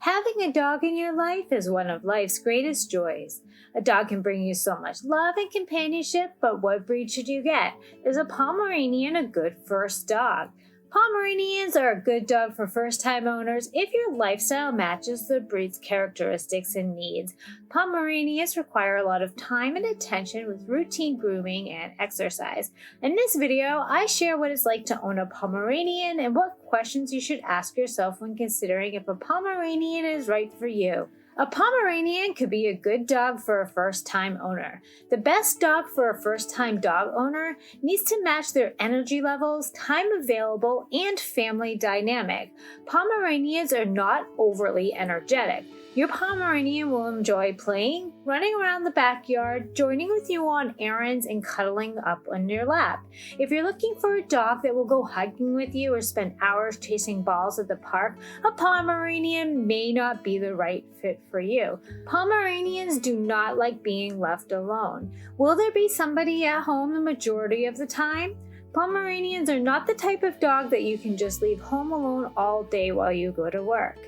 Having a dog in your life is one of life's greatest joys. A dog can bring you so much love and companionship, but what breed should you get? Is a Pomeranian a good first dog? Pomeranians are a good dog for first-time owners if your lifestyle matches the breed's characteristics and needs. Pomeranians require a lot of time and attention with routine grooming and exercise. In this video, I share what it's like to own a Pomeranian and what questions you should ask yourself when considering if a Pomeranian is right for you. A Pomeranian could be a good dog for a first-time owner. The best dog for a first-time dog owner needs to match their energy levels, time available, and family dynamic. Pomeranians are not overly energetic. Your Pomeranian will enjoy playing, running around the backyard, joining with you on errands, and cuddling up on your lap. If you're looking for a dog that will go hiking with you or spend hours chasing balls at the park, a Pomeranian may not be the right fit for you. Pomeranians do not like being left alone. Will there be somebody at home the majority of the time? Pomeranians are not the type of dog that you can just leave home alone all day while you go to work.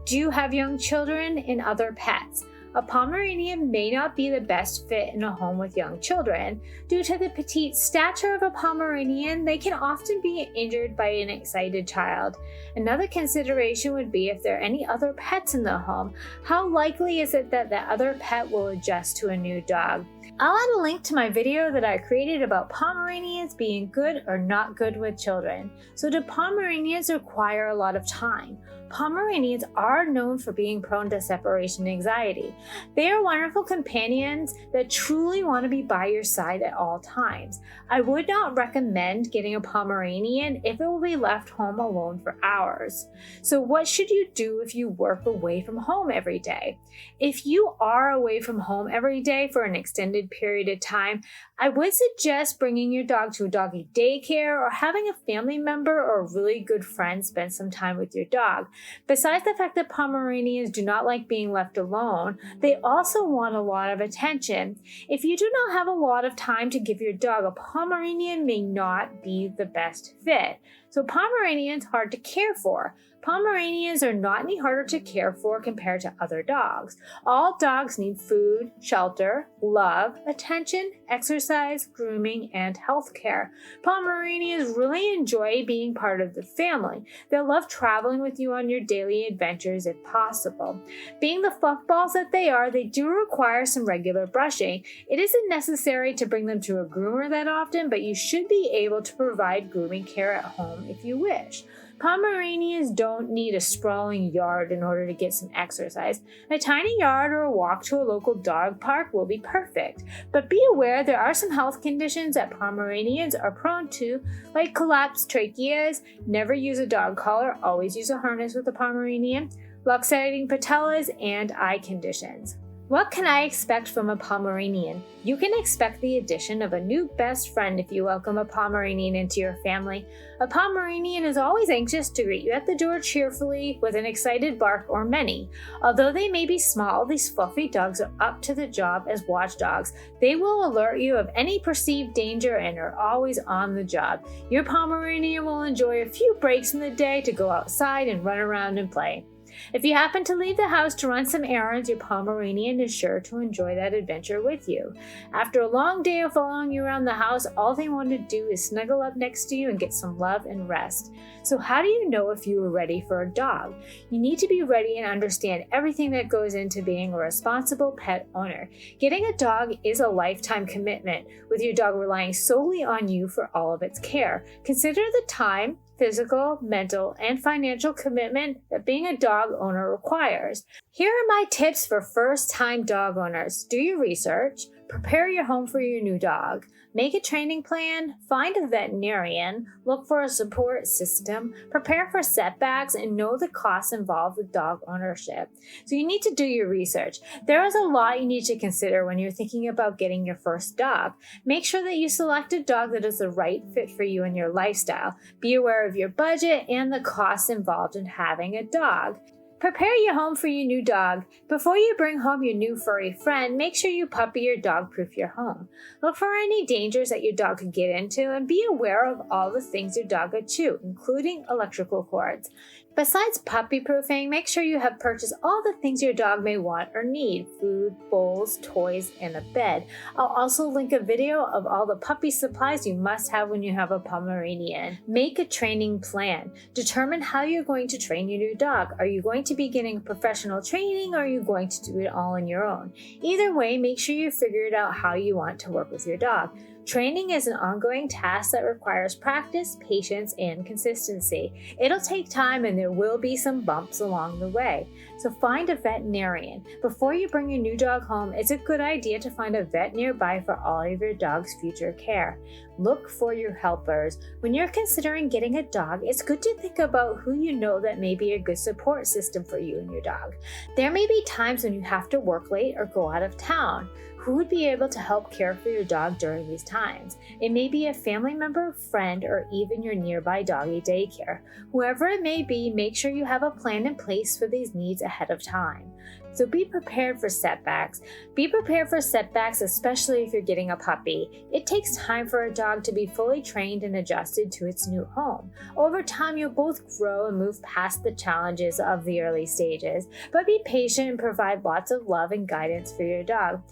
Do you have young children and other pets? A Pomeranian may not be the best fit in a home with young children. Due to the petite stature of a Pomeranian, they can often be injured by an excited child. Another consideration would be if there are any other pets in the home. How likely is it that the other pet will adjust to a new dog? I'll add a link to my video that I created about Pomeranians being good or not good with children. So do Pomeranians require a lot of time? Pomeranians are known for being prone to separation anxiety. They are wonderful companions that truly want to be by your side at all times. I would not recommend getting a Pomeranian if it will be left home alone for hours. So what should you do if you work away from home every day? If you are away from home every day for an extended period of time, I would suggest bringing your dog to a doggy daycare or having a family member or a really good friend spend some time with your dog. Besides the fact that Pomeranians do not like being left alone, they also want a lot of attention. If you do not have a lot of time to give your dog, a Pomeranian may not be the best fit. So Pomeranians are hard to care for. Pomeranians are not any harder to care for compared to other dogs. All dogs need food, shelter, love, attention, exercise, grooming, and health care. Pomeranians really enjoy being part of the family. They'll love traveling with you on your daily adventures if possible. Being the fluff balls that they are, they do require some regular brushing. It isn't necessary to bring them to a groomer that often, but you should be able to provide grooming care at home if you wish. Pomeranians don't need a sprawling yard in order to get some exercise. A tiny yard or a walk to a local dog park will be perfect. But be aware there are some health conditions that Pomeranians are prone to, like collapsed tracheas, never use a dog collar, always use a harness with a Pomeranian, luxating patellas, and eye conditions. What can I expect from a Pomeranian? You can expect the addition of a new best friend if you welcome a Pomeranian into your family. A Pomeranian is always anxious to greet you at the door cheerfully with an excited bark or many. Although they may be small, these fluffy dogs are up to the job as watchdogs. They will alert you of any perceived danger and are always on the job. Your Pomeranian will enjoy a few breaks in the day to go outside and run around and play. If you happen to leave the house to run some errands, your Pomeranian is sure to enjoy that adventure with you. After a long day of following you around the house, all they want to do is snuggle up next to you and get some love and rest. So how do you know if you are ready for a dog? You need to be ready and understand everything that goes into being a responsible pet owner. Getting a dog is a lifetime commitment, with your dog relying solely on you for all of its care. Consider the time, physical, mental, and financial commitment that being a dog owner requires. Here are my tips for first-time dog owners. Do your research, prepare your home for your new dog, make a training plan, find a veterinarian, look for a support system, prepare for setbacks, and know the costs involved with dog ownership. So you need to do your research. There is a lot you need to consider when you're thinking about getting your first dog. Make sure that you select a dog that is the right fit for you and your lifestyle. Be aware of your budget and the costs involved in having a dog. Prepare your home for your new dog. Before you bring home your new furry friend, make sure you puppy or dog proof your home. Look for any dangers that your dog could get into and be aware of all the things your dog could chew, including electrical cords. Besides puppy proofing, make sure you have purchased all the things your dog may want or need: food, bowls, toys, and a bed. I'll also link a video of all the puppy supplies you must have when you have a Pomeranian. Make a training plan. Determine how you're going to train your new dog. Are you going to be getting professional training, or are you going to do it all on your own? Either way, make sure you figured out how you want to work with your dog. Training is an ongoing task that requires practice, patience, and consistency. It'll take time and there will be some bumps along the way. So find a veterinarian. Before you bring your new dog home, it's a good idea to find a vet nearby for all of your dog's future care. Look for your helpers. When you're considering getting a dog, it's good to think about who you know that may be a good support system for you and your dog. There may be times when you have to work late or go out of town. Who would be able to help care for your dog during these times? It may be a family member, friend, or even your nearby doggy daycare. Whoever it may be, make sure you have a plan in place for these needs ahead of time. So be prepared for setbacks. Be prepared for setbacks, especially if you're getting a puppy. It takes time for a dog to be fully trained and adjusted to its new home. Over time, you'll both grow and move past the challenges of the early stages, but be patient and provide lots of love and guidance for your dog.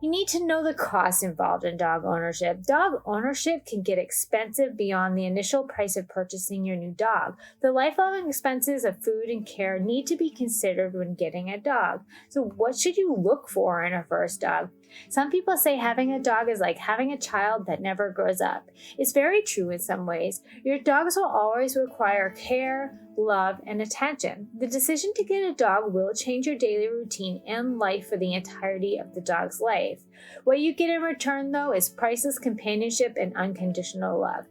You need to know the costs involved in dog ownership. Dog ownership can get expensive beyond the initial price of purchasing your new dog. The lifelong expenses of food and care need to be considered when getting a dog. So what should you look for in a first dog? Some people say having a dog is like having a child that never grows up. It's very true in some ways. Your dogs will always require care, love, and attention. The decision to get a dog will change your daily routine and life for the entirety of the dog's life. What you get in return, though, is priceless companionship and unconditional love.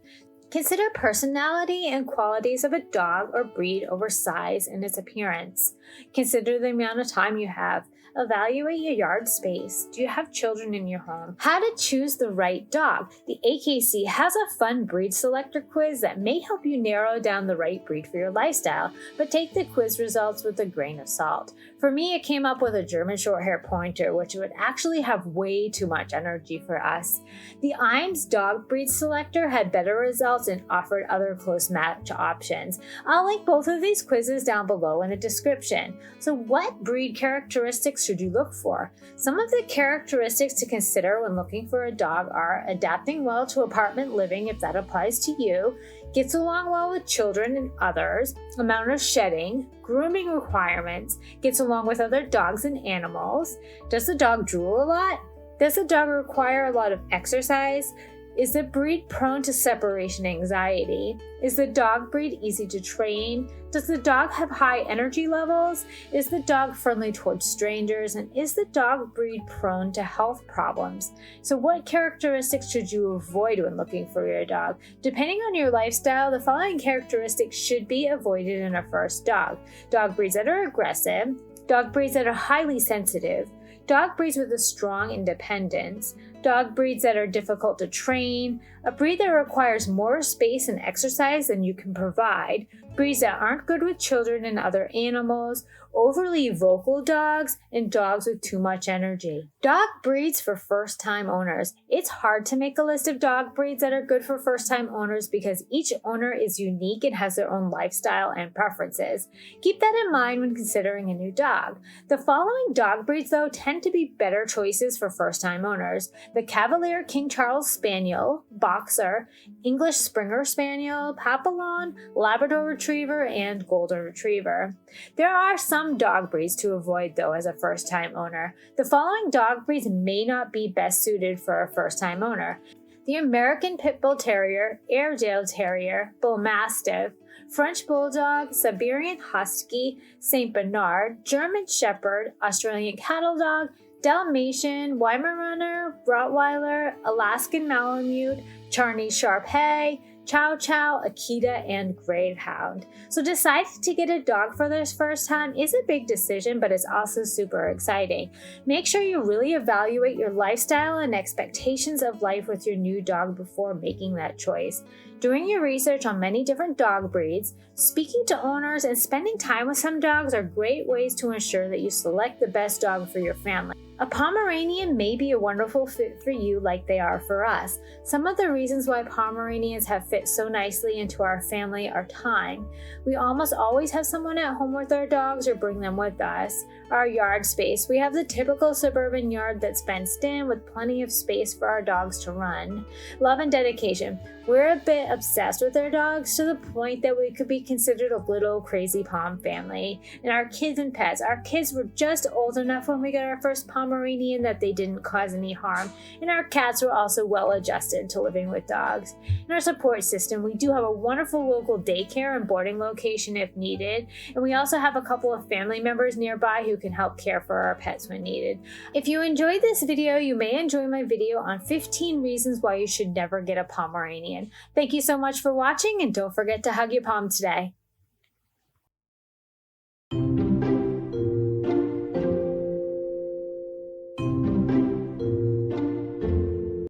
Consider personality and qualities of a dog or breed over size and its appearance. Consider the amount of time you have. Evaluate your yard space. Do you have children in your home? How to choose the right dog. The AKC has a fun breed selector quiz that may help you narrow down the right breed for your lifestyle, but take the quiz results with a grain of salt. For me, it came up with a German Shorthair Pointer, which would actually have way too much energy for us. The IAMS dog breed selector had better results and offered other close match options. I'll link both of these quizzes down below in the description. So what breed characteristics should you look for? Some of the characteristics to consider when looking for a dog are adapting well to apartment living if that applies to you, gets along well with children and others, amount of shedding, grooming requirements, gets along with other dogs and animals, does the dog drool a lot, does the dog require a lot of exercise, is the breed prone to separation anxiety? Is the dog breed easy to train? Does the dog have high energy levels? Is the dog friendly towards strangers? And is the dog breed prone to health problems? So what characteristics should you avoid when looking for your dog? Depending on your lifestyle, the following characteristics should be avoided in a first dog. Dog breeds that are aggressive, dog breeds that are highly sensitive, dog breeds with a strong independence, dog breeds that are difficult to train, a breed that requires more space and exercise than you can provide, breeds that aren't good with children and other animals, overly vocal dogs, and dogs with too much energy. Dog breeds for first-time owners. It's hard to make a list of dog breeds that are good for first-time owners because each owner is unique and has their own lifestyle and preferences. Keep that in mind when considering a new dog. The following dog breeds, though, tend to be better choices for first-time owners: the Cavalier King Charles Spaniel, Boxer, English Springer Spaniel, Papillon, Labrador Retriever, and Golden Retriever. There are some dog breeds to avoid, though, as a first-time owner. The following dog breeds may not be best suited for a first-time owner: the American Pit Bull Terrier, Airedale Terrier, Bull Mastiff, French Bulldog, Siberian Husky, St. Bernard, German Shepherd, Australian Cattle Dog, Dalmatian, Weimaraner, Rottweiler, Alaskan Malamute, Charney Shar-Pei, Chow Chow, Akita, and Greyhound. So deciding to get a dog for this first time is a big decision, but it's also super exciting. Make sure you really evaluate your lifestyle and expectations of life with your new dog before making that choice. Doing your research on many different dog breeds, speaking to owners, and spending time with some dogs are great ways to ensure that you select the best dog for your family. A Pomeranian may be a wonderful fit for you like they are for us. Some of the reasons why Pomeranians have fit so nicely into our family are time. We almost always have someone at home with our dogs or bring them with us. Our yard space. We have the typical suburban yard that's fenced in with plenty of space for our dogs to run. Love and dedication. We're a bit obsessed with our dogs to the point that we could be considered a little crazy Pom family. And our kids and pets. Our kids were just old enough when we got our first Pomeranian that they didn't cause any harm. And our cats were also well adjusted to living with dogs. In our support system, we do have a wonderful local daycare and boarding location if needed. And we also have a couple of family members nearby who can help care for our pets when needed. If you enjoyed this video, you may enjoy my video on 15 reasons why you should never get a Pomeranian. Thank you so much for watching, and don't forget to hug your Pom today.